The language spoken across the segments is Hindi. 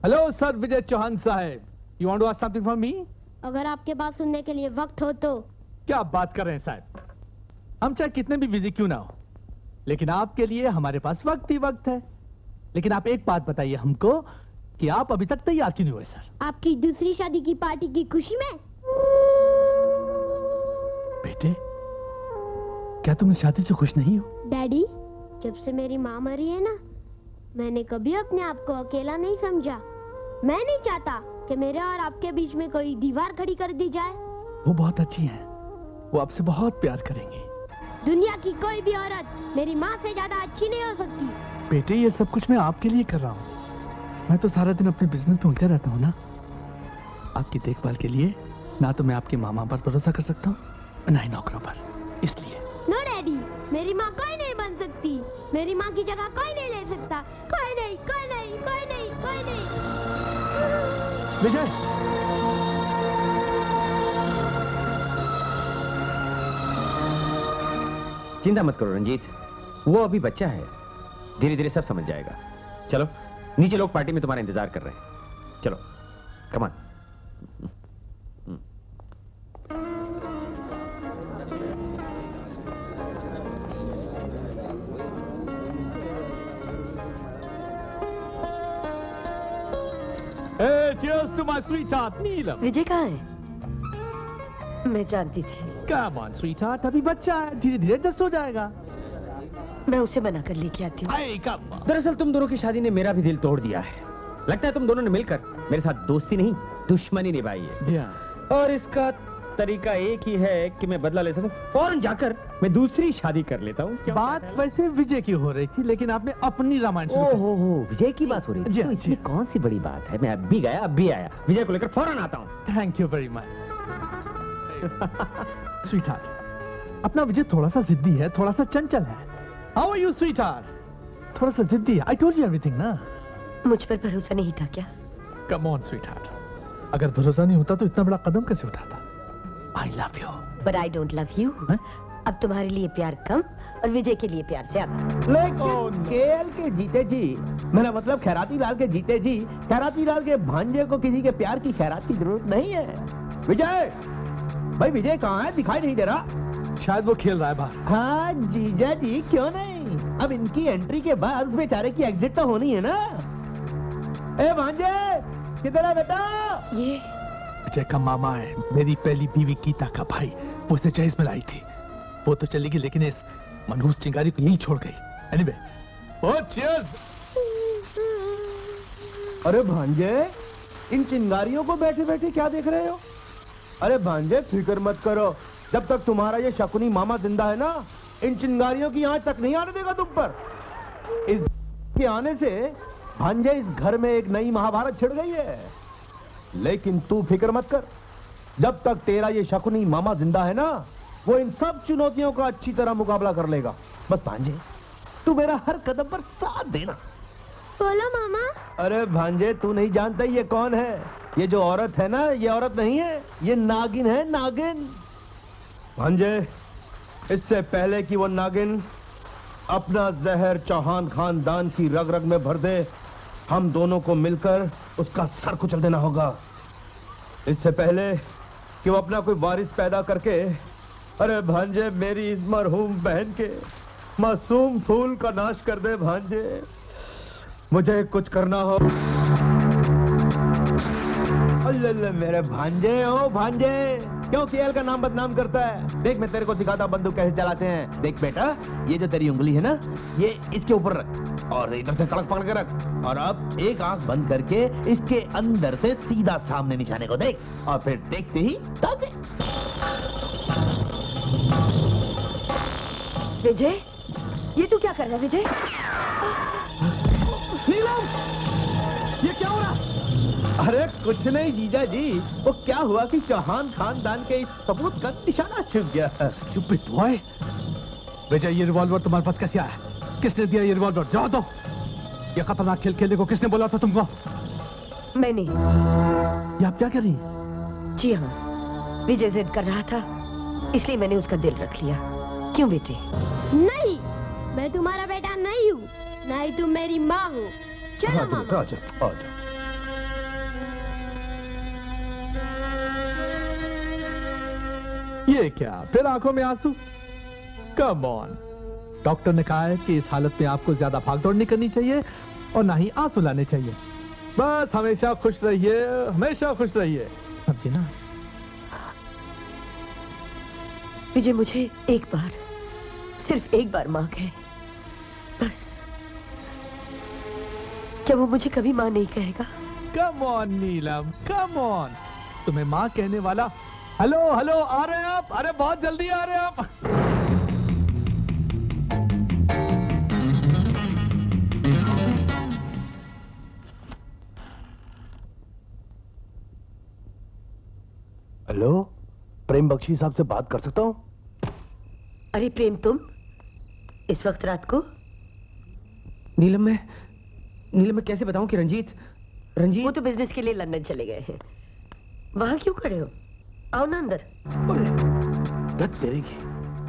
Hello sir Vijay Chauhan sahab, you want to ask something from me? अगर आपके पास सुनने के लिए वक्त हो तो। क्या बात कर रहे हैं साहब, हम चाहे कितने भी बिजी क्यों ना हो, लेकिन आपके लिए हमारे पास वक्त ही वक्त है। लेकिन आप एक बात बताइए हमको कि आप अभी तक तैयार क्यों नहीं हुए सर? आपकी दूसरी शादी की पार्टी की खुशी में। बेटे, क्या तुम इस शादी से खुश नहीं हो? डैडी, जब से मेरी माँ मरी है ना, मैंने कभी अपने आप को अकेला नहीं समझा। मैं नहीं चाहता कि मेरे और आपके बीच में कोई दीवार खड़ी कर दी जाए। वो बहुत अच्छी हैं, वो आपसे बहुत प्यार करेंगी। दुनिया की कोई भी औरत मेरी माँ से ज्यादा अच्छी नहीं हो सकती। बेटे, ये सब कुछ मैं आपके लिए कर रहा हूँ। मैं तो सारा दिन अपने बिजनेस में उलझा रहता हूँ ना। आपकी देखभाल के लिए ना तो मैं आपकी मामा पर भरोसा कर सकता हूँ ना ही नौकरों पर, इसलिए। नो डैडी, मेरी माँ कोई नहीं बन सकती। मेरी माँ की जगह कोई नहीं ले सकता। कोई नहीं, कोई नहीं, कोई नहीं, कोई नहीं। विजय, चिंता मत करो रंजीत, वो अभी बच्चा है, धीरे धीरे सब समझ जाएगा। चलो नीचे लोग पार्टी में तुम्हारा इंतजार कर रहे हैं, चलो come on. Hey, cheers to my sweetheart, नीलम। विजय कहाँ है? मैं जानती थी। Come on, sweetheart, अभी बच्चा है, धीरे धीरे एडजस्ट हो जाएगा। मैं उसे मना कर लेके आती हूँ। Hey, come on। दरअसल तुम दोनों की शादी ने मेरा भी दिल तोड़ दिया है। लगता है तुम दोनों ने मिलकर मेरे साथ दोस्ती नहीं दुश्मनी निभाई है। जी हाँ। और इसका तरीका एक ही है कि मैं बदला ले सकूं, फौरन जाकर मैं दूसरी शादी कर लेता हूँ। बात वैसे विजय की हो रही थी, लेकिन आपने अपनी रामायण शुरू कर दी। ओहो, विजय की बात हो रही जी है, हाँ, तो इसमें कौन सी बड़ी बात है। मैं अब भी गया, अब भी आया, विजय को लेकर फौरन आता हूँ। Thank you very much. Sweetheart, अपना विजय थोड़ा सा जिद्दी है, थोड़ा सा चंचल है। How are you sweetheart? थोड़ा सा जिद्दी है। आई टोल्ड यू एवरीथिंग ना। मुझ पर भरोसा नहीं था क्या? कम ऑन स्वीटहार्ट, अगर भरोसा नहीं होता तो इतना बड़ा कदम कैसे उठाता? I love you. But I don't love you. अब तुम्हारे लिए प्यार कम और विजय के लिए प्यार ज्यादा। लेकिन केएल के जीते जी, मेरा मतलब खैराती लाल के जीते जी, खैराती लाल के भांजे को किसी के प्यार की खैरात की जरूरत नहीं है। विजय भाई, विजय कहाँ है? दिखाई नहीं दे रहा। शायद वो खेल रहा है बाहर। हाँ जीजा जी, क्यों नहीं। अब इनकी एंट्री के बाद बेचारे की एग्जिट तो होनी है ना। ए भांजे, किधर है बेटा? ये विजय का मामा है, मेरी पहली बीवी गीता का भाई। वो उसे चेस में लाई थी, वो तो चली गई, लेकिन इस मनहूस चिंगारी को यहीं छोड़ गई। एनीवे, ओ चीयर्स। अरे भांजे, इन चिंगारियों को बैठे बैठे क्या देख रहे हो? अरे भांजे, फिक्र मत करो, जब तक तुम्हारा ये शकुनी मामा जिंदा है ना, इन चिंगारियों की आंच तक नहीं आने देगा तुम पर। इस के आने से भांजे, इस घर में एक नई महाभारत छिड़ गई है। लेकिन तू फिक्र मत कर, जब तक तेरा ये शकुनी मामा जिंदा है ना, वो इन सब चुनौतियों का अच्छी तरह मुकाबला कर लेगा। बस भांजे, तू मेरा हर कदम पर साथ देना। बोलो मामा। अरे भांजे, तू नहीं जानता ये कौन है? ये जो औरत है ना, ये औरत नहीं है, ये नागिन है, नागिन। भांजे, इससे पहले कि वो नागिन अपना जहर चौहान खानदान की रग रग में भर दे, हम दोनों को मिलकर उसका सर कुचल देना होगा। इससे पहले कि वो अपना कोई वारिस पैदा करके, अरे भांजे, मेरी इस मरहूम बहन के मासूम फूल का नाश कर दे। भांजे, मुझे कुछ करना हो। अल्ले मेरे भांजे, ओ भांजे, क्यों केएल का नाम बदनाम करता है? देख, मैं तेरे को दिखाता बंदूक कैसे चलाते हैं। देख बेटा, ये जो तेरी उंगली है ना, ये इसके ऊपर रख और इधर से कड़क पकड़ के रख, और अब एक आंख बंद करके इसके अंदर से सीधा सामने निशाने को देख, और फिर देखते ही दाग दे। विजय, ये तू क्या कर रहा है विजय? नीलम, ये क्या हो रहा? अरे कुछ नहीं जीजा जी, वो क्या हुआ कि चौहान खानदान के इस सबूत का निशाना चुक गया। Stupid boy! विजय, ये रिवॉल्वर तुम्हारे पास कैसे आया? किसने दिया ये रिवॉल्वर? जवाब दो। ये खतरनाक खेल खेलने को किसने बोला था तुमको? मैंने। ये आप क्या कर रही? जी हाँ, विजय जिद कर रहा था, इसलिए मैंने उसका दिल रख लिया। क्यों बेटे? नहीं, मैं तुम्हारा बेटा नहीं हूँ, ना ही तुम मेरी माँ हो। चलो मामा। आजा। ये क्या, फिर आंखों में आंसू? Come on. डॉक्टर ने कहा है कि इस हालत में आपको ज्यादा भागदौड़ नहीं करनी चाहिए और ना ही आंसू लाने चाहिए। बस हमेशा खुश रहिए, हमेशा खुश रहिए, समझे ना? विजय, मुझे एक बार, सिर्फ एक बार माँ कहे, बस। क्या वो मुझे कभी माँ नहीं कहेगा? Come on Neelam, come on. तुम्हें माँ कहने वाला। हेलो हेलो, आ रहे हैं आप? अरे बहुत जल्दी आ रहे हैं आप। हेलो, प्रेम बख्शी साहब से बात कर सकता हूँ? अरे प्रेम, तुम इस वक्त रात को? नीलम मैं कैसे बताऊं कि रंजीत वो तो बिजनेस के लिए लंदन चले गए हैं। वहां क्यों खड़े हो? आओ ना अंदर।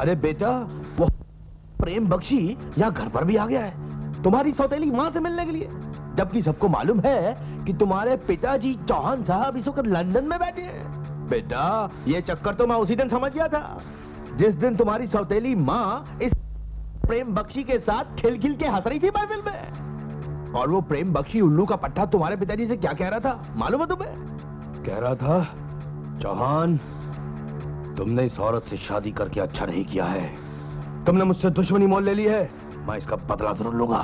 अरे बेटा, वो प्रेम बख्शी यहाँ घर पर भी आ गया है, तुम्हारी सौतेली माँ से मिलने के लिए। जबकि सबको मालूम है कि तुम्हारे पिताजी चौहान साहब इस वक्त लंदन में बैठे हैं। बेटा, ये चक्कर तो मैं उसी दिन समझ गया था, जिस दिन तुम्हारी सौतेली माँ इस प्रेम बख्शी के साथ खिल खिल के हंस रही थी महफिल में। और वो प्रेम बख्शी उल्लू का पट्टा तुम्हारे पिताजी से क्या कह रहा था मालूम है तुम्हें? कह रहा था, चौहान, तुमने इस औरत से शादी करके अच्छा नहीं किया है, तुमने मुझसे दुश्मनी मोल ले ली है, मैं इसका बदला जरूर लूंगा।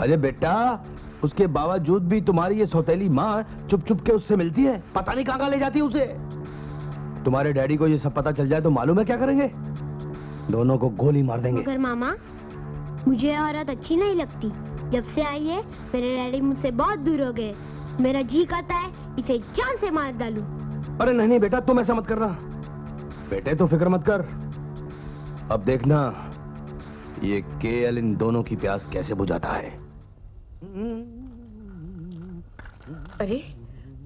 अरे बेटा, उसके बावजूद भी तुम्हारी ये सौतेली माँ चुप चुप के उससे मिलती है, पता नहीं कहां ले जाती है उसे। तुम्हारे डैडी को ये सब पता चल जाए तो मालूम है क्या करेंगे? दोनों को गोली मार देंगे। मगर मामा, मुझे औरत अच्छी नहीं लगती। जब से आई है, मेरे डैडी मुझसे बहुत दूर हो गए। मेरा जी करता है इसे जान से मार डालूं। अरे नहीं बेटा, तुम ऐसा मत करना। बेटे तो फिक्र मत कर, अब देखना ये केएल इन दोनों की प्यास कैसे बुझाता है। अरे,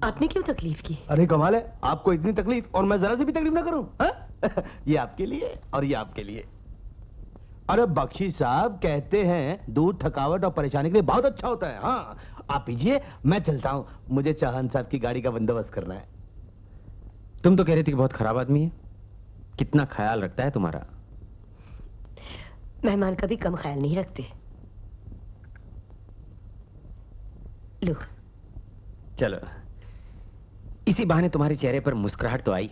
आपने क्यों तकलीफ की? अरे कमाल है, आपको इतनी तकलीफ और मैं जरा सी भी तकलीफ ना करूं? ये आपके लिए और ये आपके लिए। अरे बख्शी साहब कहते हैं दूध थकावट और परेशानी के लिए बहुत अच्छा होता है। हाँ, आप पीजिए, मैं चलता हूं, मुझे चौहान साहब की गाड़ी का बंदोबस्त करना है। तुम तो कह रही थी कि बहुत खराब आदमी है, कितना ख्याल रखता है तुम्हारा। मेहमान कभी कम ख्याल नहीं रखते। लो, चलो, इसी बहाने तुम्हारे चेहरे पर मुस्कुराहट तो आई।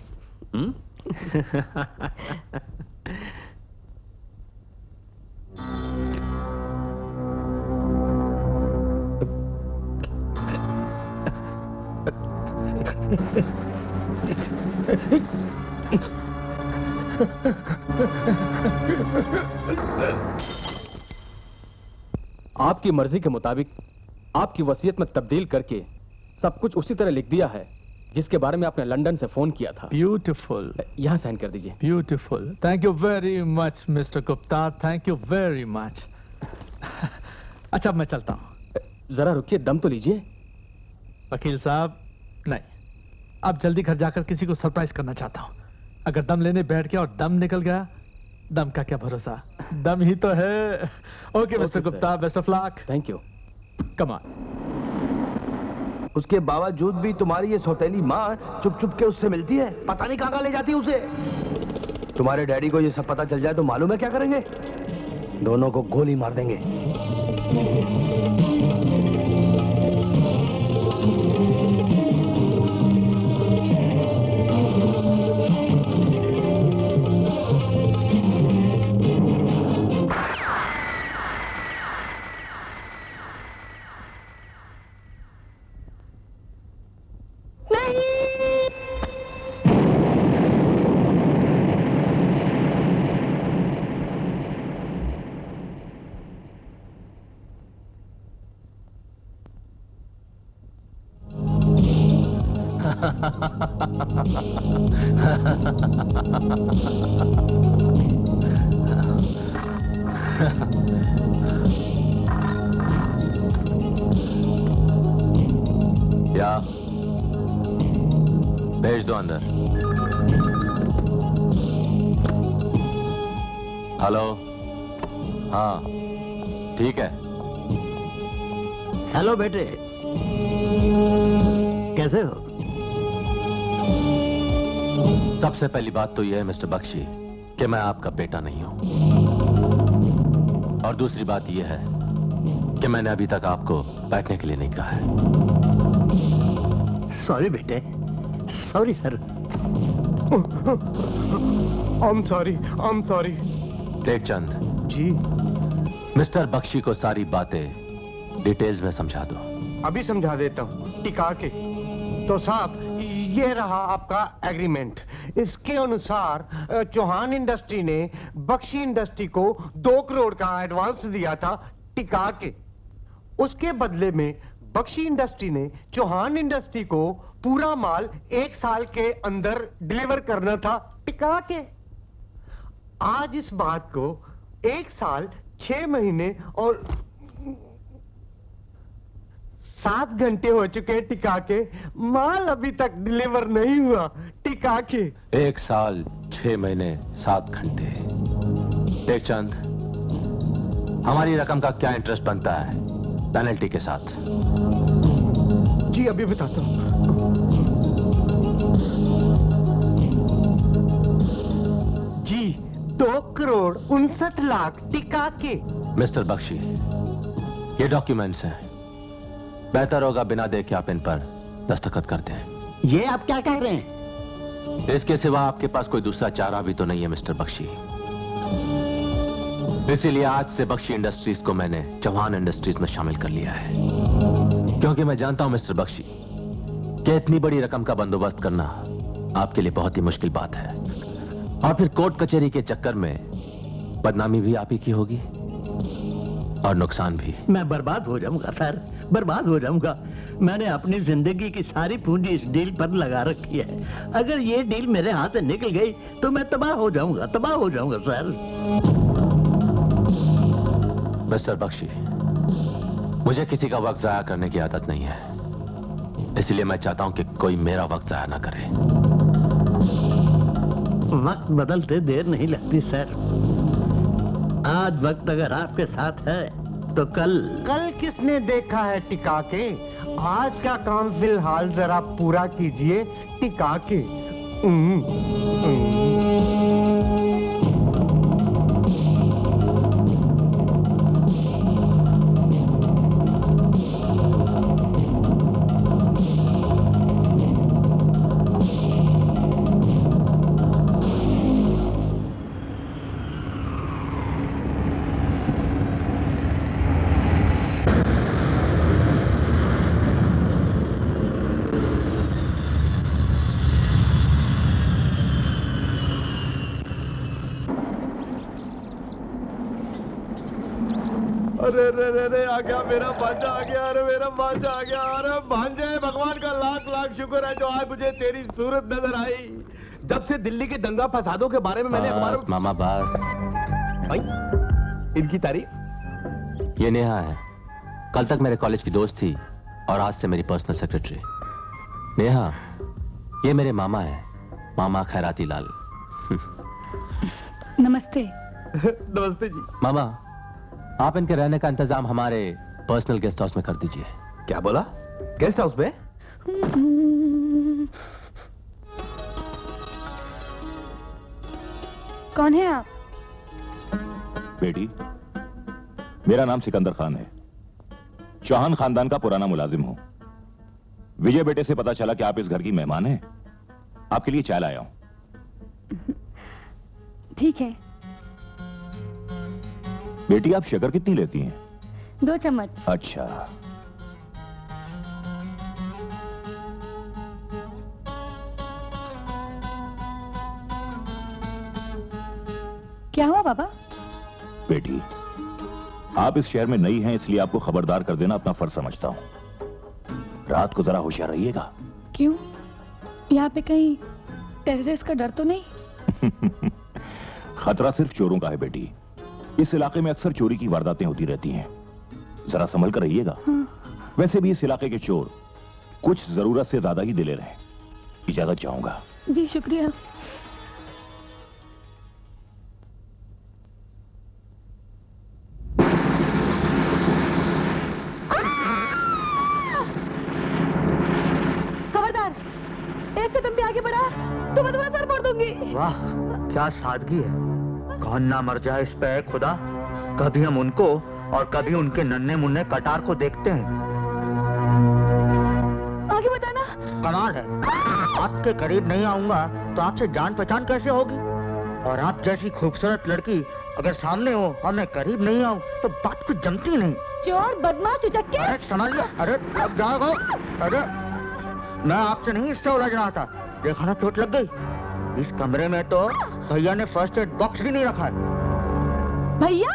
आपकी मर्जी के मुताबिक आपकी वसीयत में तब्दील करके सब कुछ उसी तरह लिख दिया है जिसके बारे में आपने लंदन से फोन किया था। ब्यूटीफुल। यहाँ साइन कर दीजिए। Beautiful. Thank you very much mister Gupta, thank you very much. अच्छा अब मैं चलता हूँ। जरा रुकिए, दम तो लीजिए। वकील साहब नहीं, अब जल्दी घर जाकर किसी को सरप्राइज करना चाहता हूँ। अगर दम लेने बैठ गया और दम निकल गया, दम का क्या भरोसा, दम ही तो है। Okay mister Gupta, best of luck. Thank you. Come on. उसके बावजूद भी तुम्हारी ये सौतेली माँ चुप चुप के उससे मिलती है, पता नहीं कहाँ ले जाती है उसे। तुम्हारे डैडी को ये सब पता चल जाए तो मालूम है क्या करेंगे? दोनों को गोली मार देंगे। क्या? भेज दो अंदर। हेलो? हाँ ठीक है। हेलो बेटे, कैसे हो? सबसे पहली बात तो यह है मिस्टर बख्शी कि मैं आपका बेटा नहीं हूं, और दूसरी बात यह है कि मैंने अभी तक आपको बैठने के लिए नहीं कहा है। सॉरी बेटे, sorry sir. I'm sorry। Tekchand ji mister Bakshi को सारी बातें डिटेल्स में समझा दो। अभी समझा देता हूँ टिका के। तो साहब ये रहा आपका एग्रीमेंट। इसके अनुसार चौहान इंडस्ट्री ने बख्शी इंडस्ट्री को 2 करोड़ का एडवांस दिया था टिका के। उसके बदले में बख्शी इंडस्ट्री ने चौहान इंडस्ट्री को पूरा माल 1 साल के अंदर डिलीवर करना था टिका के। आज इस बात को 1 साल 6 महीने और 7 घंटे हो चुके टिका के, माल अभी तक डिलीवर नहीं हुआ टिका के। 1 साल 6 महीने 7 घंटे। टेकचंद, हमारी रकम का क्या इंटरेस्ट बनता है पेनल्टी के साथ? जी अभी बताता हूं। जी 2 करोड़ 59 लाख टिका के। मिस्टर बख्शी, ये डॉक्यूमेंट्स हैं, बेहतर होगा बिना देखे आप इन पर दस्तखत कर दें। ये आप क्या कह रहे हैं? इसके सिवा आपके पास कोई दूसरा चारा भी तो नहीं है मिस्टर बख्शी। इसीलिए आज से बख्शी इंडस्ट्रीज को मैंने चौहान इंडस्ट्रीज में शामिल कर लिया है, क्योंकि मैं जानता हूं मिस्टर बख्शी कि इतनी बड़ी रकम का बंदोबस्त करना आपके लिए बहुत ही मुश्किल बात है, और फिर कोर्ट कचहरी के चक्कर में बदनामी भी आप ही की होगी और नुकसान भी। मैं बर्बाद हो जाऊंगा सर, बर्बाद हो जाऊंगा। मैंने अपनी जिंदगी की सारी पूंजी इस डील पर लगा रखी है। अगर ये डील मेरे हाथ से निकल गई तो मैं तबाह हो जाऊंगा सर। मिस्टर बख्शी, मुझे किसी का वक्त जाया करने की आदत नहीं है, इसलिए मैं चाहता हूं कि कोई मेरा वक्त जाया ना करे। वक्त बदलते देर नहीं लगती सर। आज वक्त अगर आपके साथ है तो कल किसने देखा है टिका के? आज का काम फिलहाल जरा पूरा कीजिए टिका के। अरे रे रे रे आ गया मेरा भांजा आ गया, अरे मेरा भांजा आ गया। अरे भांजे, भगवान का लाख लाख शुक्र है जो आज मुझे तेरी सूरत नजर आई। जब से दिल्ली के दंगा फसादों के बारे में मैंने अखबारों मामा बस। इनकी तारीफ। ये नेहा है, कल तक मेरे कॉलेज की दोस्त थी और आज से मेरी पर्सनल सेक्रेटरी। नेहा, ये मेरे मामा है, मामा खैराती लाल। नमस्ते। नमस्ते जी। मामा, आप इनके रहने का इंतजाम हमारे पर्सनल गेस्ट हाउस में कर दीजिए। क्या बोला? गेस्ट हाउस में? कौन है आप? बेटी, मेरा नाम सिकंदर खान है, चौहान खानदान का पुराना मुलाजिम हूं। विजय बेटे से पता चला कि आप इस घर की मेहमान हैं, आपके लिए चाय लाया हूं। ठीक है। बेटी, आप शक्कर कितनी लेती हैं? 2 चम्मच। अच्छा। क्या हुआ बाबा? बेटी, आप इस शहर में नई हैं, इसलिए आपको खबरदार कर देना अपना फर्ज समझता हूं। रात को जरा होशियार रहिएगा। क्यों? यहाँ पे कहीं टेररिस्ट का डर तो नहीं? खतरा सिर्फ चोरों का है बेटी। इस इलाके में अक्सर चोरी की वारदातें होती रहती हैं, जरा संभल कर रहिएगा। हाँ। वैसे भी इस इलाके के चोर कुछ जरूरत से ज्यादा ही दिलेर हैं। इजाजत चाहूंगा। जी शुक्रिया। खबरदार, एक कदम भी आगे बढ़ा तो मैं तुम्हारा सर फोड़ दूंगी। वाह, क्या सादगी है। कौन ना मर जाए इस पे खुदा। कभी हम उनको और कभी उनके नन्हे मुन्ने कटार को देखते हैं। आगे बताना। कमाल है, आपके करीब नहीं आऊंगा तो आपसे जान पहचान कैसे होगी? और आप जैसी खूबसूरत लड़की अगर सामने हो और मैं करीब नहीं आऊं तो बात कुछ जमती नहीं। चोर, बदमाश, उचक्के। अरे समझ लो, अरे अब जाओ। अरे मैं आपसे नहीं इससे उलझ रहा था, देखा ना चोट लग गई। इस कमरे में तो भैया ने फर्स्ट एड बॉक्स भी नहीं रखा है। भैया?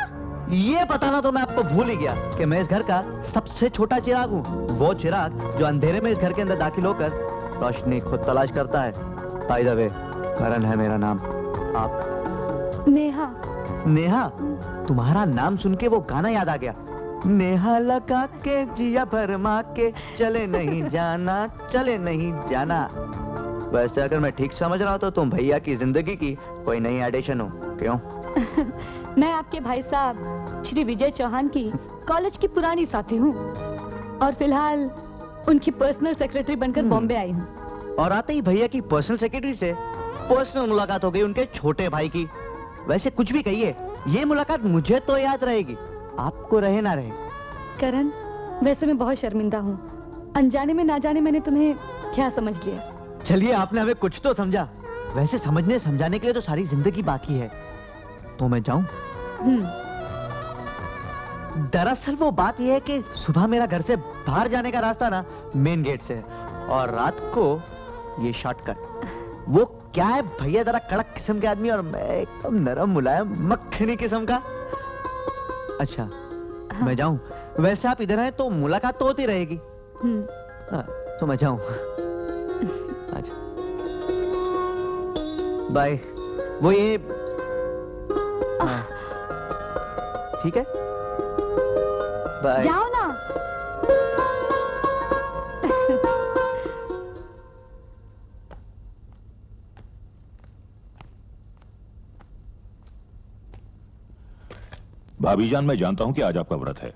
ये बताना तो मैं आपको भूल ही गया कि मैं इस घर का सबसे छोटा चिराग हूँ। वो चिराग जो अंधेरे में इस घर के अंदर दाखिल होकर रोशनी खुद तलाश करता है। बाय द वे, करण है मेरा नाम। आप? नेहा। नेहा? तुम्हारा नाम सुन के वो गाना याद आ गया। नेहा लगा के जिया भरमा के चले नहीं जाना, चले नहीं जाना। वैसे अगर मैं ठीक समझ रहा हूँ तो तुम भैया की जिंदगी की कोई नई एडिशन हो। क्यों? मैं आपके भाई साहब श्री विजय चौहान की कॉलेज की पुरानी साथी हूँ और फिलहाल उनकी पर्सनल सेक्रेटरी बनकर बॉम्बे आई हूँ। और आते ही भैया की पर्सनल सेक्रेटरी से पर्सनल मुलाकात हो गई उनके छोटे भाई की। वैसे कुछ भी कहिए, ये मुलाकात मुझे तो याद रहेगी, आपको रहे ना रहे। करण, वैसे मैं बहुत शर्मिंदा हूँ। अनजाने में ना जाने मैंने तुम्हें क्या समझ लिया। चलिए, आपने हमें कुछ तो समझा। वैसे समझने समझाने के लिए तो सारी जिंदगी बाकी है। तो मैं जाऊं? दरअसल वो बात यह है कि सुबह मेरा घर से बाहर जाने का रास्ता ना मेन गेट से है और रात को ये शॉर्टकट। वो क्या है, भैया जरा कड़क किस्म के आदमी और मैं एकदम नरम मुलायम मक्खनी किस्म का। अच्छा, हाँ। मैं जाऊं? वैसे आप इधर आए तो मुलाकात तो होती रहेगी। तो मैं जाऊं? अच्छा, बाय। वो ये ठीक है, बाय। जाओ ना। भाभी जान, मैं जानता हूं कि आज आपका व्रत है,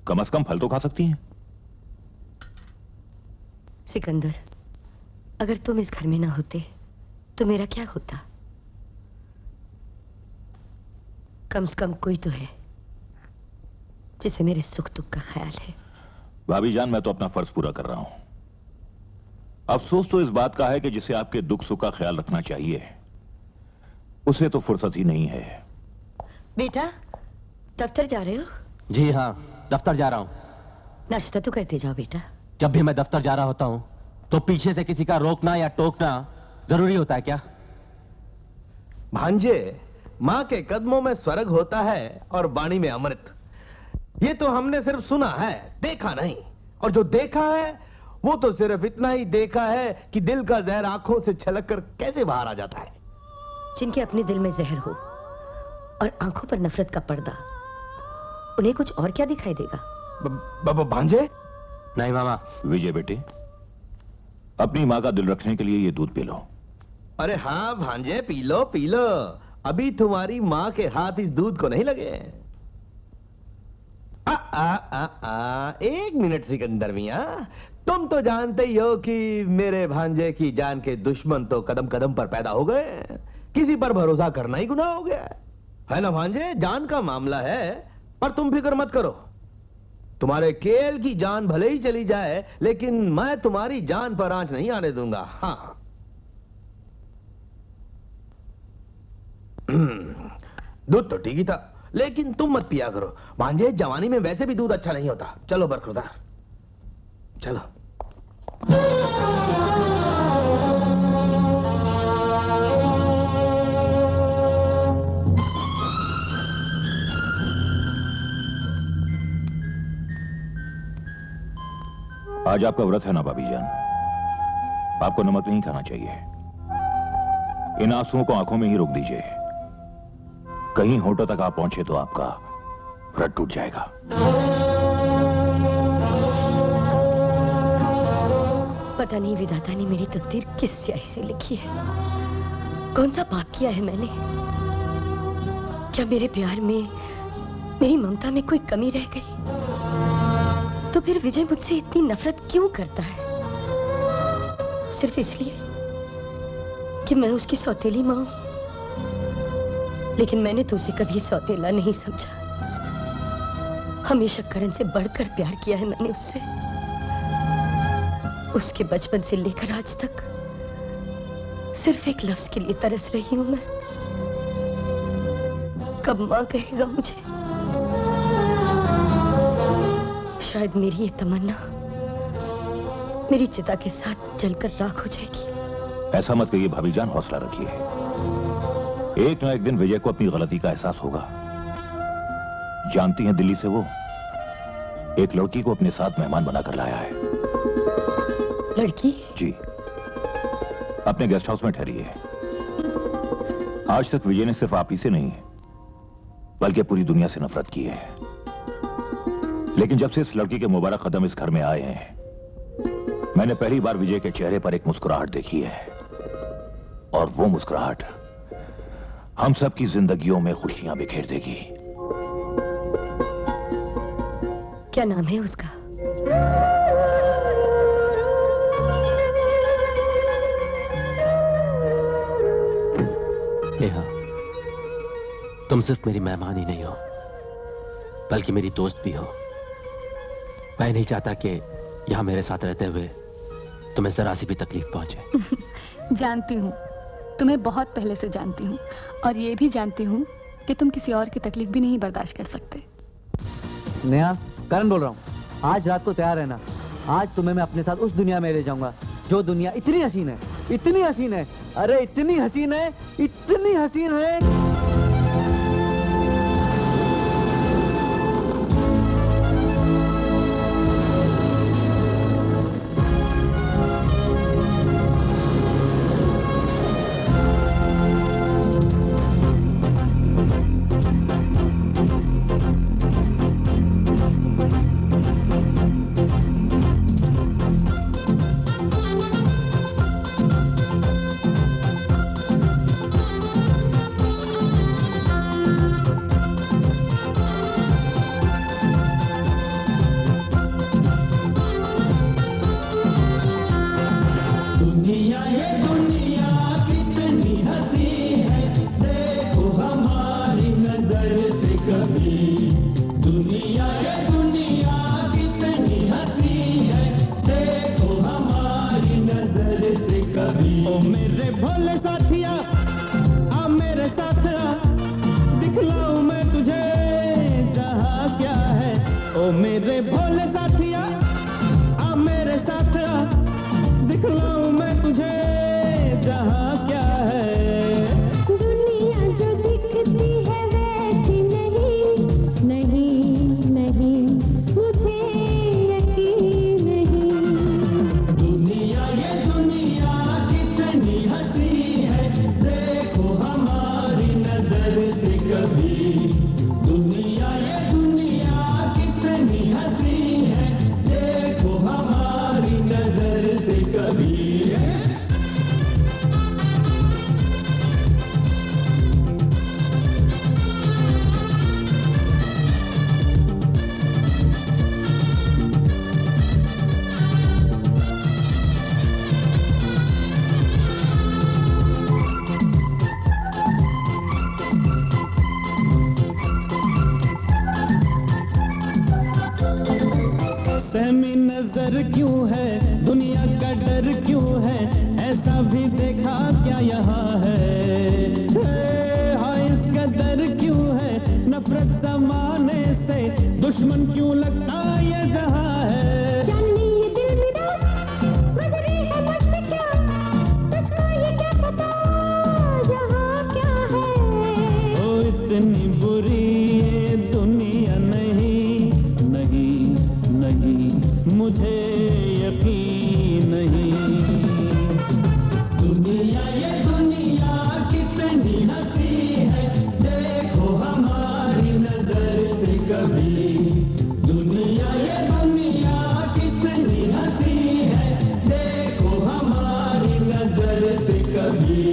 कम से कम फल तो खा सकती हैं। सिकंदर, अगर तुम इस घर में ना होते तो मेरा क्या होता? कम से कम कोई तो है जिसे मेरे सुख दुख का ख्याल है। भाभी जान, मैं तो अपना फर्ज पूरा कर रहा हूं। अफसोस तो इस बात का है कि जिसे आपके दुख सुख का ख्याल रखना चाहिए उसे तो फुर्सत ही नहीं है। बेटा, दफ्तर जा रहे हो? जी हाँ, दफ्तर जा रहा हूँ। नाश्ता तो करते जाओ बेटा। जब भी मैं दफ्तर जा रहा होता हूँ तो पीछे से किसी का रोकना या टोकना जरूरी होता है क्या? भांजे, माँ के कदमों में स्वर्ग होता है और वाणी में अमृत। ये तो हमने सिर्फ सुना है, देखा नहीं। और जो देखा है वो तो सिर्फ इतना ही देखा है कि दिल का जहर आंखों से छलक कर कैसे बाहर आ जाता है। जिनके अपने दिल में जहर हो और आंखों पर नफरत का पर्दा, उन्हें कुछ और क्या दिखाई देगा? भांजे? नहीं मामा। विजय बेटे, अपनी माँ का दिल रखने के लिए ये दूध पी लो। अरे हाँ भांजे, पी लो पी लो। अभी तुम्हारी माँ के हाथ इस दूध को नहीं लगे। एक मिनट सिकंदर मियां, तुम तो जानते ही हो कि मेरे भांजे की जान के दुश्मन तो कदम कदम पर पैदा हो गए। किसी पर भरोसा करना ही गुनाह हो गया है ना भांजे? जान का मामला है, पर तुम फिक्र मत करो। तुम्हारे केएल की जान भले ही चली जाए, लेकिन मैं तुम्हारी जान पर आंच नहीं आने दूंगा। हाँ, दूध तो ठीक ही था, लेकिन तुम मत पिया करो भांजे। जवानी में वैसे भी दूध अच्छा नहीं होता। चलो बरखुरदार, चलो। आज आपका व्रत है ना भाभी जान? आपको नमक नहीं खाना चाहिए। इन आंसुओं को आंखों में ही रोक दीजिए। कहीं होठों तक आप पहुंचे तो आपका व्रत टूट जाएगा। पता नहीं विधाता ने मेरी तकदीर किस स्याही से लिखी है। कौन सा पाप किया है मैंने? क्या मेरे प्यार में, मेरी ममता में कोई कमी रह गई? तो फिर विजय मुझसे इतनी नफरत क्यों करता है? सिर्फ इसलिए कि मैं उसकी सौतेली मां हूं। लेकिन मैंने तो उसे कभी सौतेला नहीं समझा। हमेशा करण से बढ़कर प्यार किया है मैंने उससे। उसके बचपन से लेकर आज तक सिर्फ एक लफ्ज के लिए तरस रही हूं मैं। कब मां कहेगा मुझे? शायद मेरी ये तमन्ना मेरी चिता के साथ जलकर राख हो जाएगी। ऐसा मत कहिए भाभी जान, हौसला रखिए। एक ना एक दिन विजय को अपनी गलती का एहसास होगा। जानती हैं, दिल्ली से वो एक लड़की को अपने साथ मेहमान बनाकर लाया है। लड़की? जी, अपने गेस्ट हाउस में ठहरी है। आज तक विजय ने सिर्फ आप ही से नहीं बल्कि पूरी दुनिया से नफरत की है। लेकिन जब से इस लड़की के मुबारक कदम इस घर में आए हैं, मैंने पहली बार विजय के चेहरे पर एक मुस्कुराहट देखी है। और वो मुस्कुराहट हम सबकी जिंदगियों में खुशियां बिखेर देगी। क्या नाम है उसका? नेहा, तुम सिर्फ मेरी मेहमान ही नहीं हो, बल्कि मेरी दोस्त भी हो। मैं नहीं चाहता कि यहां मेरे साथ रहते हुए तुम्हें जरा सी भी तकलीफ पहुंचे। जानती हूँ, तुम्हें बहुत पहले से जानती हूँ, और ये भी जानती हूँ कि तुम किसी और की तकलीफ भी नहीं बर्दाश्त कर सकते। नेहा, करण बोल रहा हूँ। आज रात को तैयार रहना। आज तुम्हें मैं अपने साथ उस दुनिया में ले जाऊंगा जो दुनिया इतनी हसीन है, इतनी हसीन है, अरे इतनी हसीन है, इतनी हसीन है। दुनिया जो दिखती है वैसी नहीं, नहीं, नहीं। नजर क्यों है, दुनिया का डर क्यों है, ऐसा भी देखा क्या यहाँ है। हाँ इसका डर क्यों है, नफरत जमाने से, दुश्मन क्यों लगता ये जहाँ है। जाननी ये दिल मेरा गुजरी है मुझ पे क्या, तुझको ये क्या पता जहाँ क्या है। ओ इतनी बुरी ये दुनिया नहीं, नहीं नहीं मुझे यकीन नहीं। दुनिया ये दुनिया कितनी हंसी है, देखो हमारी नजर से कभी। दुनिया ये दुनिया कितनी हंसी है, देखो हमारी नजर से कभी।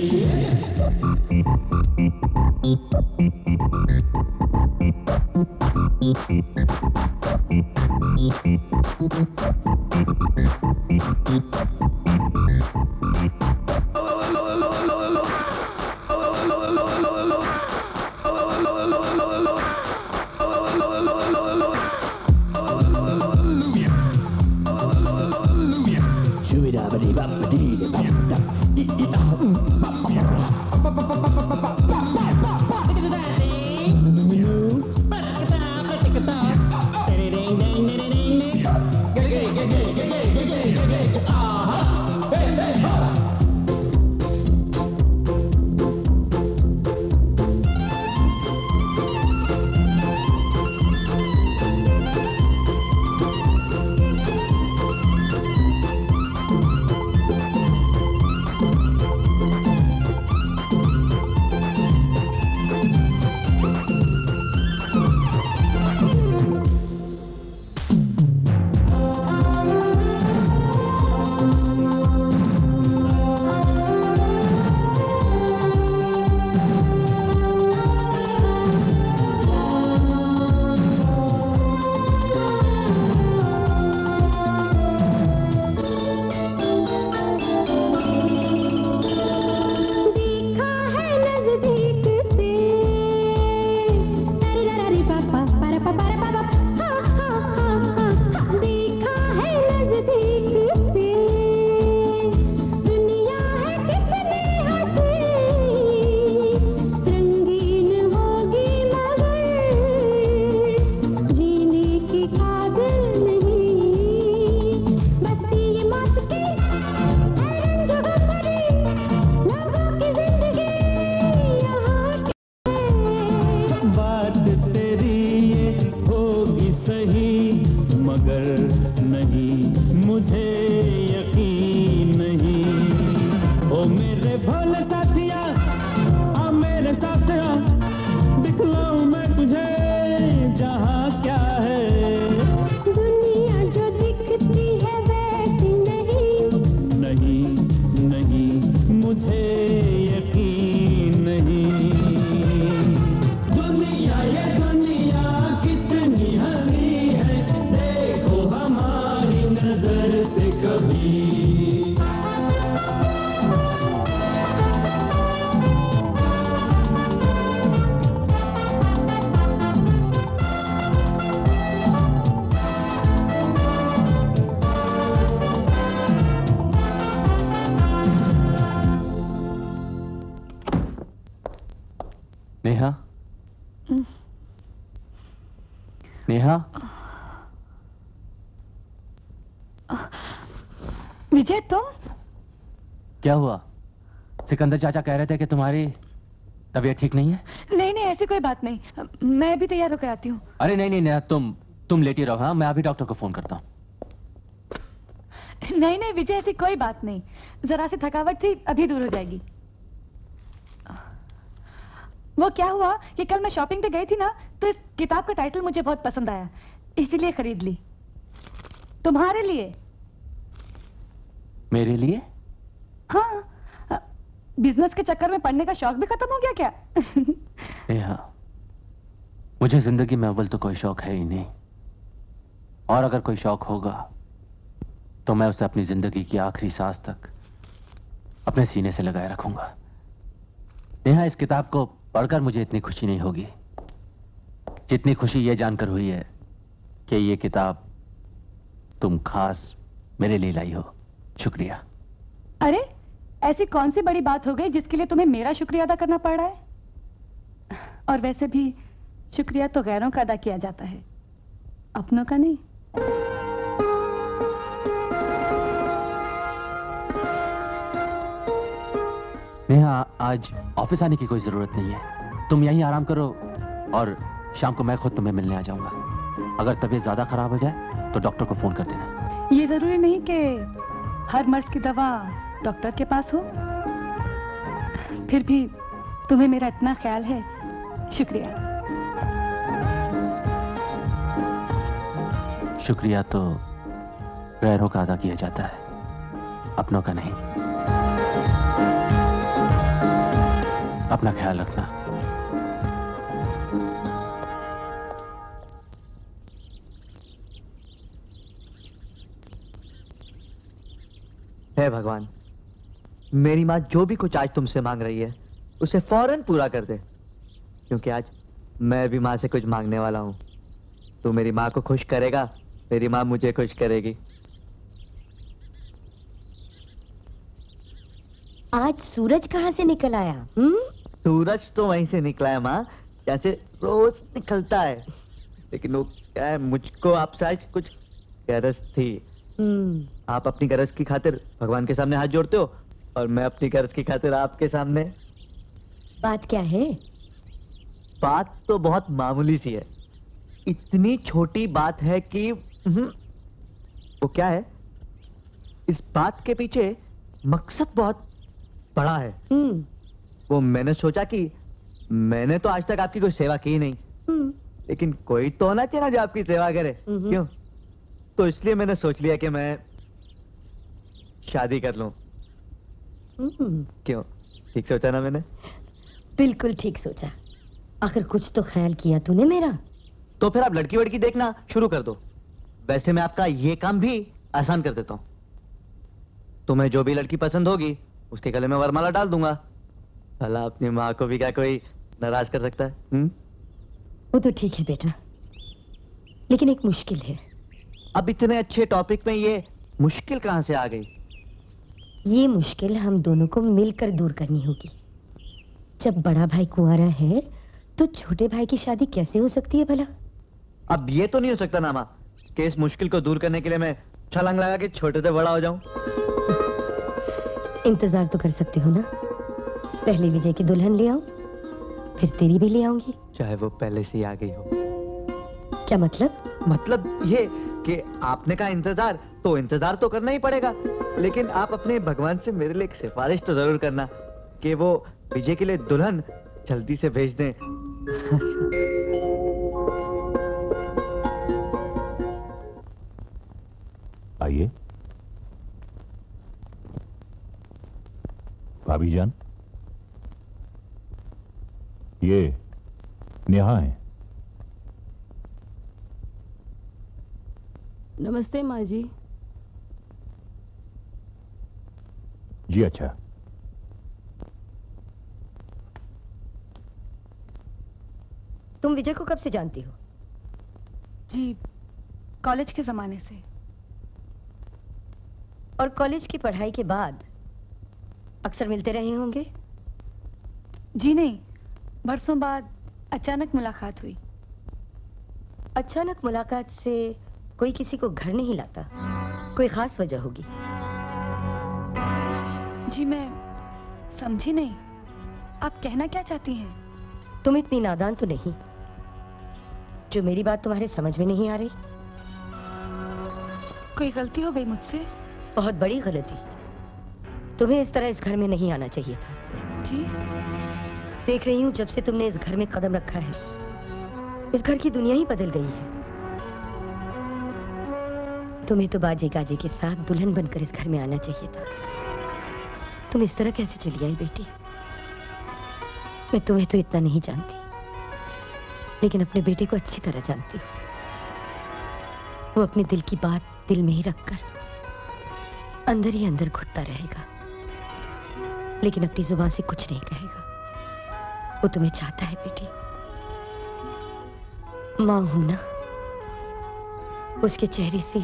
नेहा, नेहा, विजय तुम? क्या हुआ? सिकंदर चाचा कह रहे थे कि तुम्हारी तबीयत ठीक नहीं है। नहीं नहीं ऐसी कोई बात नहीं, मैं भी तैयार होकर आती हूँ। अरे नहीं नहीं नेहा, तुम लेटी रहो। हाँ मैं अभी डॉक्टर को फोन करता हूँ। नहीं नहीं विजय ऐसी कोई बात नहीं, जरा सी थकावट थी, अभी दूर हो जाएगी। वो क्या हुआ कि कल मैं शॉपिंग पे गई थी ना, तो इस किताब का टाइटल मुझे बहुत पसंद आया, इसीलिए खरीद ली। तुम्हारे लिए। मेरे लिए? हाँ, बिजनेस के चक्कर में पढ़ने का शौक भी खत्म हो गया क्या? नेहा, मुझे जिंदगी में अव्वल तो कोई शौक है ही नहीं, और अगर कोई शौक होगा तो मैं उसे अपनी जिंदगी की आखिरी सांस तक अपने सीने से लगाए रखूंगा। नेहा, इस किताब को पढ़कर मुझे इतनी खुशी नहीं होगी जितनी खुशी यह जानकर हुई है कि यह किताब तुम खास मेरे लिए लाई हो, शुक्रिया। अरे ऐसी कौन सी बड़ी बात हो गई जिसके लिए तुम्हें मेरा शुक्रिया अदा करना पड़ रहा है? और वैसे भी शुक्रिया तो गैरों का अदा किया जाता है, अपनों का नहीं। नेहा, आज ऑफिस आने की कोई जरूरत नहीं है। तुम यहीं आराम करो और शाम को मैं खुद तुम्हें मिलने आ जाऊंगा। अगर तबीयत ज्यादा खराब हो जाए तो डॉक्टर को फोन कर देना। ये जरूरी नहीं कि हर मर्ज की दवा डॉक्टर के पास हो। फिर भी तुम्हें मेरा इतना ख्याल है, शुक्रिया। शुक्रिया तो गैरों का अदा किया जाता है, अपनों का नहीं। अपना ख्याल रखना। हे भगवान, मेरी माँ जो भी कुछ आज तुमसे मांग रही है उसे फौरन पूरा कर दे, क्योंकि आज मैं भी माँ से कुछ मांगने वाला हूँ। तू मेरी माँ को खुश करेगा, मेरी माँ मुझे खुश करेगी। आज सूरज कहाँ से निकल आया? सूरज तो वहीं से निकला है माँ, जैसे रोज निकलता है। लेकिन वो क्या है, मुझको आपसे आज कुछ गरज थी। आप अपनी गरज की खातिर भगवान के सामने हाथ जोड़ते हो और मैं अपनी गरज की खातिर आपके सामने। बात क्या है? बात तो बहुत मामूली सी है। इतनी छोटी बात है कि वो क्या है, इस बात के पीछे मकसद बहुत बड़ा है। वो मैंने सोचा कि मैंने तो आज तक आपकी कोई सेवा की नहीं, लेकिन कोई तो होना चाहिए ना जो आपकी सेवा करे। क्यों? तो इसलिए मैंने सोच लिया कि मैं शादी कर लूं। क्यों, ठीक सोचा ना मैंने? बिल्कुल ठीक सोचा। आखिर कुछ तो ख्याल किया तूने मेरा। तो फिर आप लड़की वड़की देखना शुरू कर दो। वैसे मैं आपका ये काम भी आसान कर देता हूँ। तुम्हें जो भी लड़की पसंद होगी उसके गले में वरमाला डाल दूंगा। भला अपनी माँ को भी क्या कोई नाराज कर सकता है? वो तो ठीक है बेटा, लेकिन एक मुश्किल है। अब इतने अच्छे टॉपिक में ये मुश्किल कहां से आ गई? ये मुश्किल हम दोनों को मिलकर दूर करनी होगी। जब बड़ा भाई कुंवारा है तो छोटे भाई की शादी कैसे हो सकती है भला? अब ये तो नहीं हो सकता ना माँ कि इस मुश्किल को दूर करने के लिए मैं छलांग लगा के छोटे से बड़ा हो जाऊं। इंतजार तो कर सकते हो ना। पहले विजय की दुल्हन ले आऊं, फिर तेरी भी ले आऊंगी। चाहे वो पहले से ही आ गई हो। क्या मतलब? मतलब ये कि आपने कहा इंतजार, तो इंतजार तो करना ही पड़ेगा। लेकिन आप अपने भगवान से मेरे लिए एक सिफारिश तो जरूर करना कि वो विजय के लिए दुल्हन जल्दी से भेज दें। आइए। भाभी जान, ये नेहा है। नमस्ते माँ जी। जी अच्छा। तुम विजय को कब से जानती हो? जी, कॉलेज के जमाने से। और कॉलेज की पढ़ाई के बाद अक्सर मिलते रहे होंगे? जी नहीं, बरसों बाद अचानक मुलाकात हुई। अचानक मुलाकात से कोई किसी को घर नहीं लाता, कोई खास वजह होगी। जी मैं समझी नहीं, आप कहना क्या चाहती हैं? तुम इतनी नादान तो नहीं जो मेरी बात तुम्हारे समझ में नहीं आ रही? कोई गलती हो गई मुझसे? बहुत बड़ी गलती। तुम्हें इस तरह इस घर में नहीं आना चाहिए था। जी? देख रही हूँ जब से तुमने इस घर में कदम रखा है, इस घर की दुनिया ही बदल गई है। तुम्हें तो बाजे गाजे के साथ दुल्हन बनकर इस घर में आना चाहिए था। तुम इस तरह कैसे चली आई बेटी? मैं तुम्हें तो इतना नहीं जानती, लेकिन अपने बेटे को अच्छी तरह जानती हूँ। वो अपने दिल की बात दिल में ही रखकर अंदर ही अंदर घुटता रहेगा, लेकिन अपनी जुबान से कुछ नहीं कहेगा। वो तुम्हें चाहता है बेटी। माँ हूं ना, उसके चेहरे से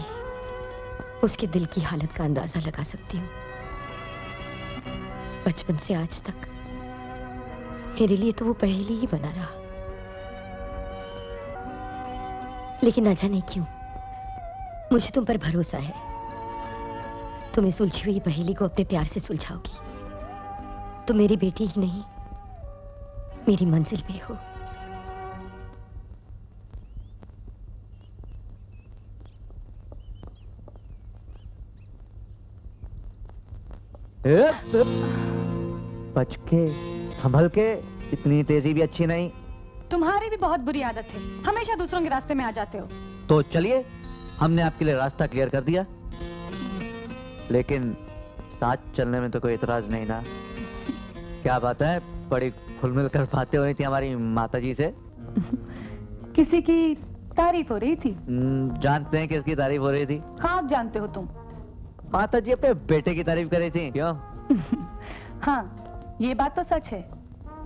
उसके दिल की हालत का अंदाजा लगा सकती हूँ। बचपन से आज तक मेरे लिए तो वो पहेली ही बना रहा, लेकिन न जाने क्यों मुझे तुम पर भरोसा है। तुम इस उलझी हुई पहेली को अपने प्यार से सुलझाओगी। तुम मेरी बेटी ही नहीं, मेरी मंजिल भी हो। बच के, संभल के, इतनी तेजी भी अच्छी नहीं। तुम्हारी भी बहुत बुरी आदत है, हमेशा दूसरों के रास्ते में आ जाते हो। तो चलिए, हमने आपके लिए रास्ता क्लियर कर दिया, लेकिन साथ चलने में तो कोई इतराज नहीं ना? क्या बात है, बड़ी खुल मिल कर बातें हो रही थी हमारी माताजी से। किसी की तारीफ हो रही थी। जानते हैं किसकी तारीफ हो रही थी? हाँ, आप जानते हो तुम। माताजी अपने बेटे की तारीफ कर रही थी, क्यों? हाँ, ये बात तो सच है।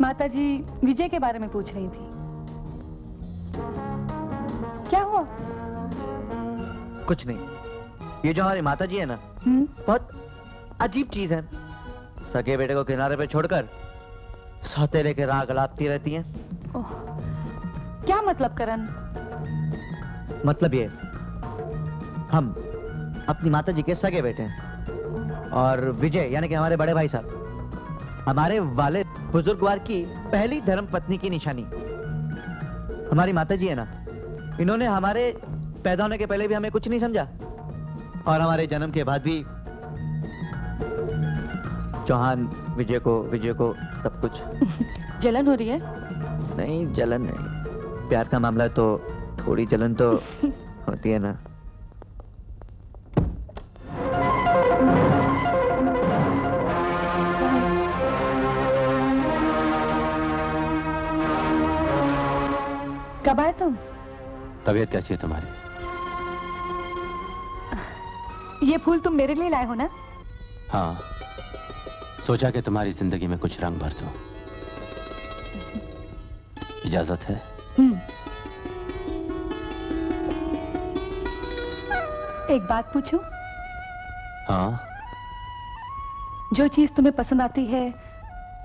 माताजी विजय के बारे में पूछ रही थी। क्या हुआ? कुछ नहीं। ये जो हमारी माताजी है ना, बहुत अजीब चीज है। सगे बेटे को किनारे पे छोड़कर सौतेले के राग लापती रहती हैं। क्या मतलब करण? मतलब ये, हम अपनी माताजी के सगे बेटे हैं, और विजय यानी कि हमारे बड़े भाई साहब हमारे वालिद बुजुर्गवार की पहली धर्म पत्नी की निशानी। हमारी माताजी है ना, इन्होंने हमारे पैदा होने के पहले भी हमें कुछ नहीं समझा, और हमारे जन्म के बाद भी चौहान विजय को सब कुछ। जलन हो रही है? नहीं, जलन नहीं, प्यार का मामला है तो थोड़ी जलन तो होती है ना। कब आए तुम? तबीयत कैसी है तुम्हारी? ये फूल तुम मेरे लिए लाए हो ना? हाँ, सोचा कि तुम्हारी जिंदगी में कुछ रंग भर दूं। इजाजत है? एक बात पूछूं? हाँ। जो चीज तुम्हें पसंद आती है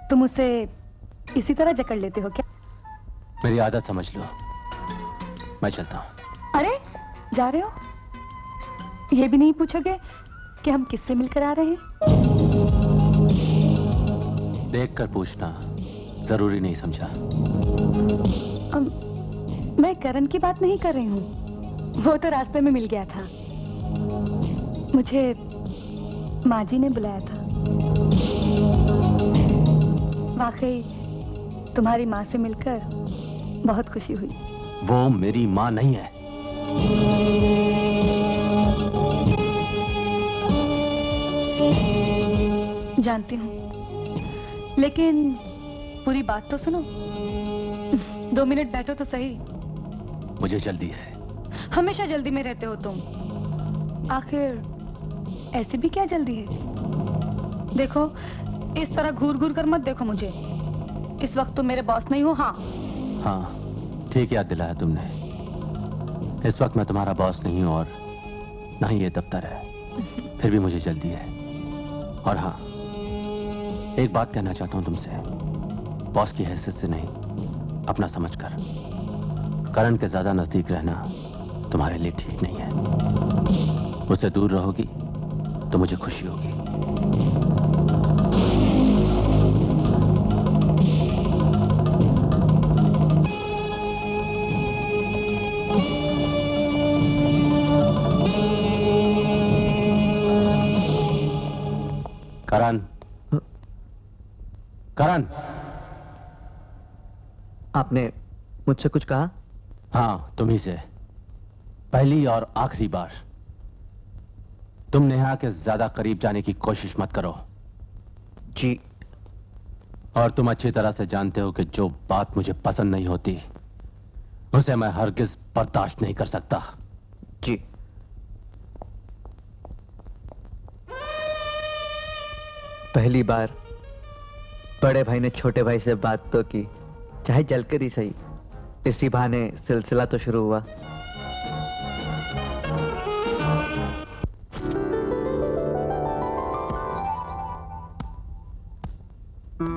तुम उसे इसी तरह जकड़ लेते हो क्या? मेरी आदत समझ लो, मैं चलता हूँ। अरे, जा रहे हो? ये भी नहीं पूछोगे कि हम किससे मिलकर आ रहे हैं? देखकर पूछना जरूरी नहीं समझा? मैं करण की बात नहीं कर रही हूँ, वो तो रास्ते में मिल गया था। मुझे माँ जी ने बुलाया था। वाकई तुम्हारी माँ से मिलकर बहुत खुशी हुई। वो मेरी माँ नहीं है। जानती हूँ, लेकिन पूरी बात तो सुनो। 2 मिनट बैठो तो सही। मुझे जल्दी है। हमेशा जल्दी में रहते हो तुम। आखिर ऐसी भी क्या जल्दी है? देखो, इस तरह घूर घूर कर मत देखो मुझे। इस वक्त तुम मेरे बॉस नहीं हो। हाँ, ठीक याद दिलाया तुमने। इस वक्त मैं तुम्हारा बॉस नहीं हूं और ना ही ये दफ्तर है। फिर भी मुझे जल्दी है। और हाँ, एक बात कहना चाहता हूं तुमसे, बॉस की हैसियत से नहीं, अपना समझकर। करण के ज्यादा नजदीक रहना तुम्हारे लिए ठीक नहीं है। उससे दूर रहोगी तो मुझे खुशी होगी। करण, करण, आपने मुझसे कुछ कहा? हाँ, तुम्ही से। पहली और आखिरी बार। तुम नेहा के ज्यादा करीब जाने की कोशिश मत करो। जी। और तुम अच्छी तरह से जानते हो कि जो बात मुझे पसंद नहीं होती उसे मैं हरगिज बर्दाश्त नहीं कर सकता। जी। पहली बार बड़े भाई ने छोटे भाई से बात तो की, चाहे जलकर ही सही। इसी बहाने सिलसिला तो शुरू हुआ। क्या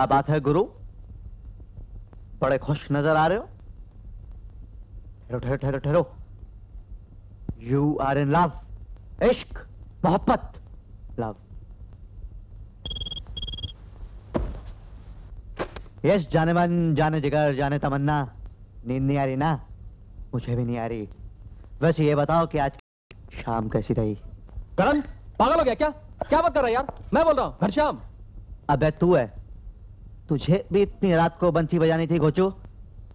बात है गुरु, बड़े खुश नजर आ रहे हो। ठहरो ठहरो ठहरो ठहरो। यू आर इन लव, इश्क, मोहब्बत, लव। यस, जाने मन, जाने जिगर, जाने तमन्ना। नींद नहीं आ रही ना? मुझे भी नहीं आ रही। वैसे ये बताओ कि आज शाम कैसी रही? करण, पागल हो गया क्या? क्या बात कर रहा है यार? मैं बोल रहा हूँ घनश्याम। अबे तू है, तुझे भी इतनी रात को बंसी बजानी थी घोचू?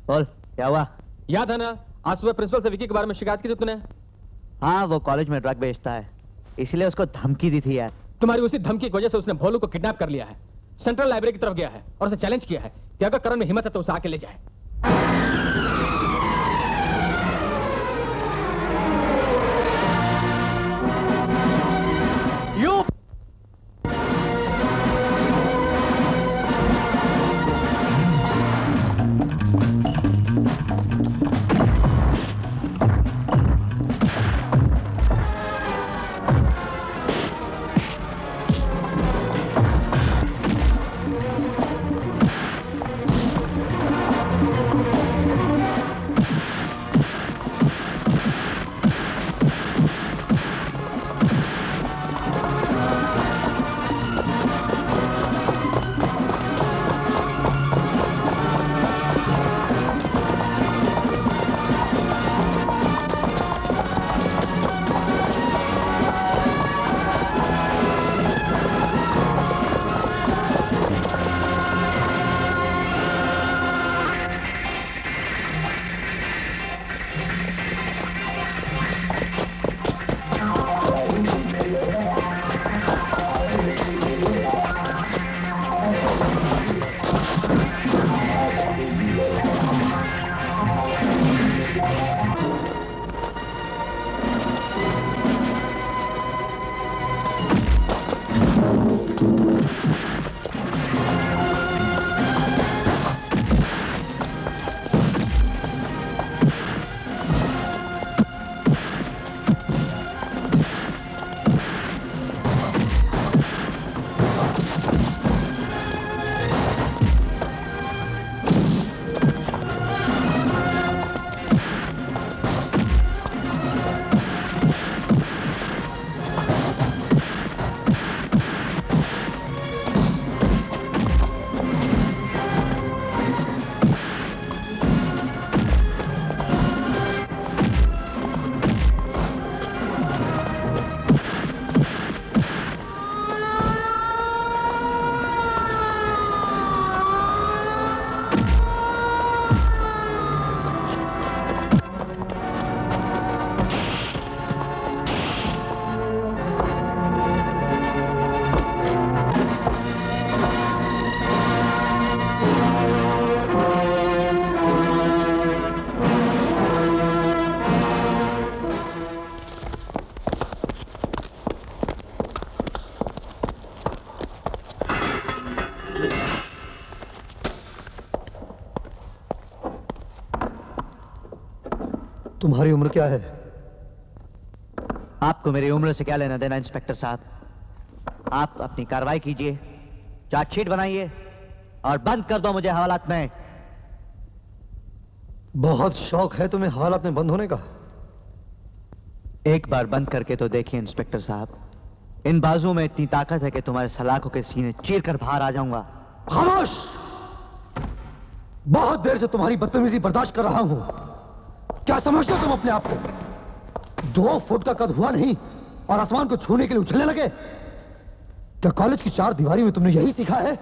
बोल क्या हुआ? याद है ना आज सुबह प्रिंसिपल से विकी के बारे में शिकायत की थी तूने? हाँ, वो कॉलेज में ड्रग बेचता है, इसलिए उसको धमकी दी थी यार। तुम्हारी उसी धमकी की वजह से उसने भोलू को किडनैप कर लिया है, सेंट्रल लाइब्रेरी की तरफ गया है और उसे चैलेंज किया है कि अगर करण में हिम्मत है तो उसे आके ले जाए। तुम्हारी उम्र क्या है? आपको मेरी उम्र से क्या लेना देना इंस्पेक्टर साहब? आप अपनी कार्रवाई कीजिए, चार्जशीट बनाइए और बंद कर दो मुझे हवालात में। बहुत शौक है तुम्हें हवालात में बंद होने का? एक बार बंद करके तो देखिए इंस्पेक्टर साहब, इन बाजुओं में इतनी ताकत है कि तुम्हारे सलाखों के सीने चीर कर बाहर आ जाऊंगा। खामोश! बहुत देर से तुम्हारी बदतमीजी बर्दाश्त कर रहा हूं। क्या समझते हो तुम अपने आप को? 2 फुट का कद हुआ नहीं और आसमान को छूने के लिए उछलने लगे? क्या कॉलेज की 4 दीवारी में तुमने यही सीखा है?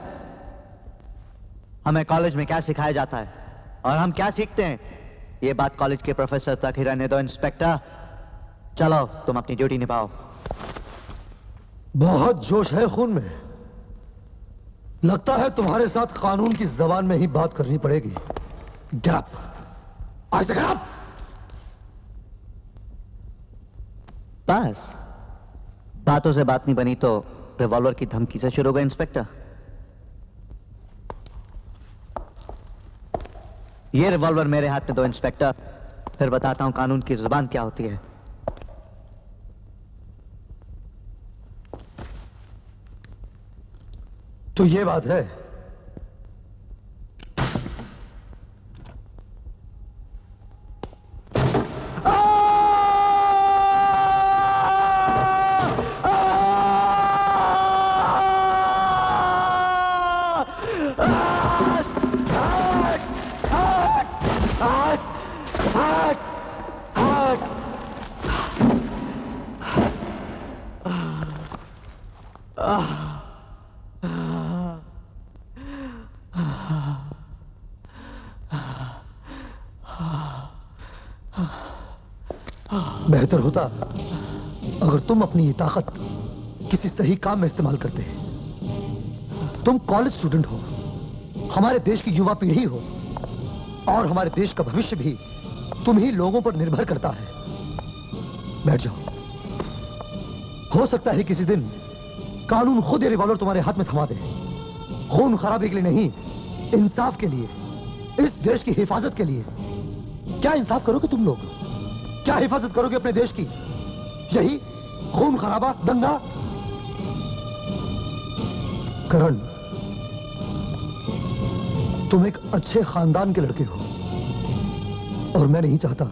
हमें कॉलेज में क्या सिखाया जाता है और हम क्या सीखते हैं, ये बात कॉलेज के प्रोफेसर तक ही रहने दो इंस्पेक्टर। चलो तुम अपनी ड्यूटी निभाओ। बहुत जोश है खून में। लगता है तुम्हारे साथ कानून की जबान में ही बात करनी पड़ेगी। Get up! I say get up! बस बातों से बात नहीं बनी तो रिवॉल्वर की धमकी से शुरू होगा इंस्पेक्टर। ये रिवॉल्वर मेरे हाथ में दो इंस्पेक्टर, फिर बताता हूं कानून की जुबान क्या होती है। तो ये बात है। बेहतर होता अगर तुम अपनी ये ताकत किसी सही काम में इस्तेमाल करते। तुम कॉलेज स्टूडेंट हो, हमारे देश की युवा पीढ़ी हो और हमारे देश का भविष्य भी तुम ही लोगों पर निर्भर करता है। बैठ जाओ। हो सकता है किसी दिन कानून खुद ये रिवॉल्वर तुम्हारे हाथ में थमा दे। खून खराबे के लिए नहीं, इंसाफ के लिए, इस देश की हिफाजत के लिए। क्या इंसाफ करोगे तुम लोग? क्या हिफाजत करोगे अपने देश की? यही खून खराबा, दंगा? करण, तुम एक अच्छे खानदान के लड़के हो और मैं नहीं चाहता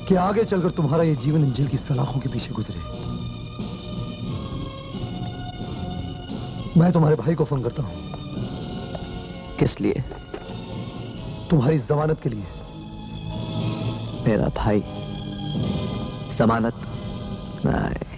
कि आगे चलकर तुम्हारा यह जीवन इंजील की सलाखों के पीछे गुजरे। मैं तुम्हारे भाई को फोन करता हूं। किस लिए? तुम्हारी जमानत के लिए। मेरा भाई जमानत? नहीं।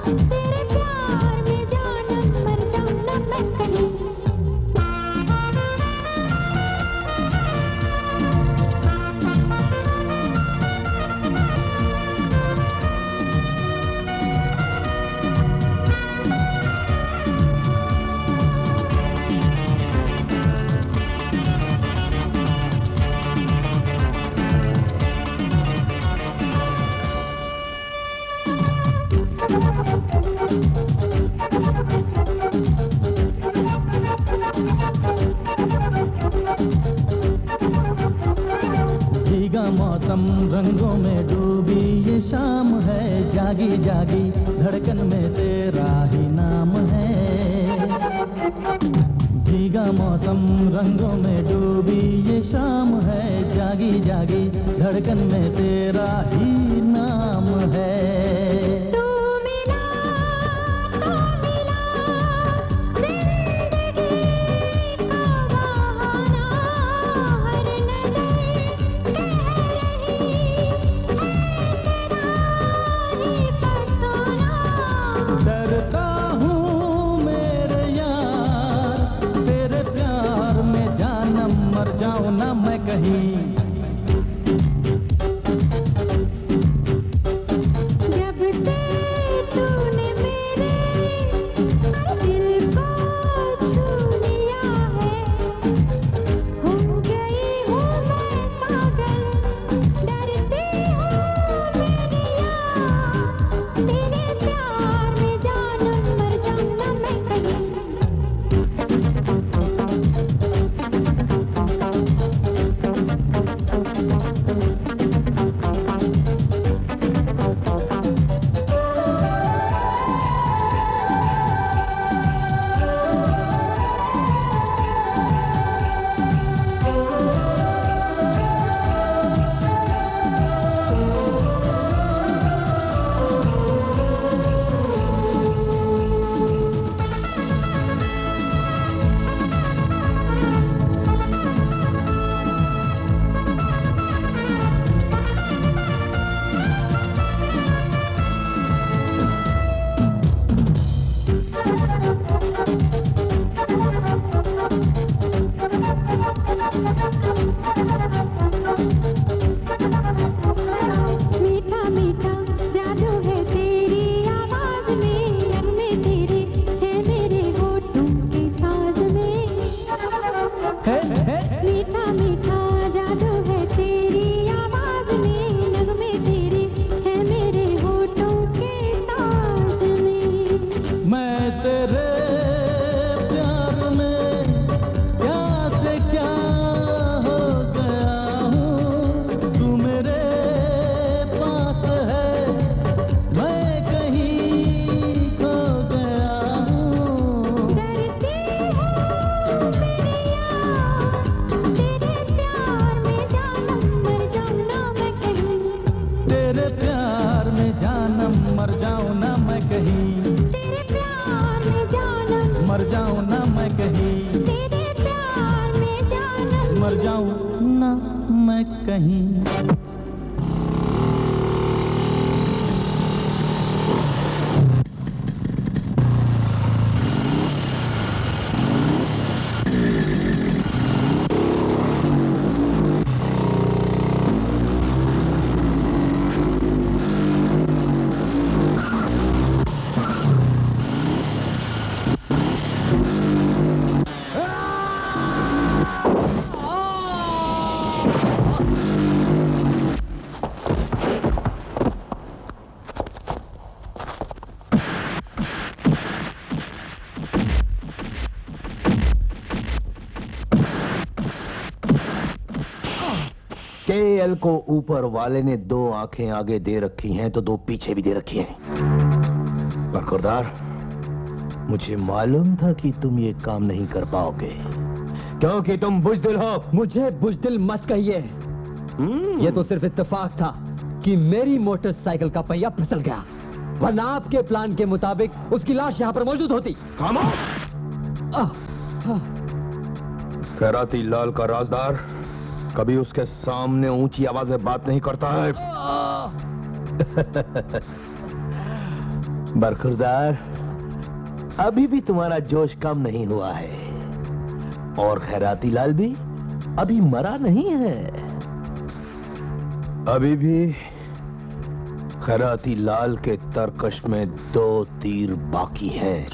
तेरे प्यार में मौसम रंगों में डूबी ये शाम है, जागी जागी धड़कन में तेरा ही नाम है। भीगा मौसम रंगों में डूबी ये शाम है, जागी जागी धड़कन में तेरा ही नाम है। डरता हूँ मेरे यार, तेरे प्यार में जानम मर जाऊं ना मैं कहीं। जब से तूने मेरे दिल को छू लिया है, हो गई हूँ मैं पागल, डरती हूँ मेरी यार, तेरे प्यार में जानम मर जाऊं ना मैं कहीं। मीठा मीठा जादू है तेरी आवाज में, नगमे तेरे है मेरे होठों के साज में। मीठा मीठा जादू है तेरी आवाज में, नगमे तेरे है मेरे होठों के साज में। मैं तेरे प्यार में क्या से क्या हो गया हूँ, तू मेरे पास है, मैं कहीं खो गया हूँ। डरती हूँ मेरी यार, तेरे प्यार में जानम मर जाऊं ना मैं कहीं। तेरे प्यार में जानम मर जाऊं ना मैं कहीं। तेरे प्यार में जानम मर जाऊं ना मैं कहीं। तेरे प्यार में जानम मर जाऊं ना मैं कहीं। केएल को ऊपर वाले ने 2 आंखें आगे दे रखी हैं तो 2 पीछे भी दे रखी हैं। पर खुरदार, मुझे मालूम था कि तुम ये काम नहीं कर पाओगे, क्योंकि तुम बुजदिल हो। मुझे बुजदिल मत कहिए। ये तो सिर्फ इत्तेफाक था कि मेरी मोटरसाइकिल का पहिया फिसल गया, वरना आपके प्लान के मुताबिक उसकी लाश यहाँ पर मौजूद होती। खैराती लाल का राजदार कभी उसके सामने ऊंची आवाज में बात नहीं करता है। बरखुरदार, अभी भी तुम्हारा जोश कम नहीं हुआ है, और खैराती लाल भी अभी मरा नहीं है। अभी भी खैराती लाल के तरकश में 2 तीर बाकी हैं।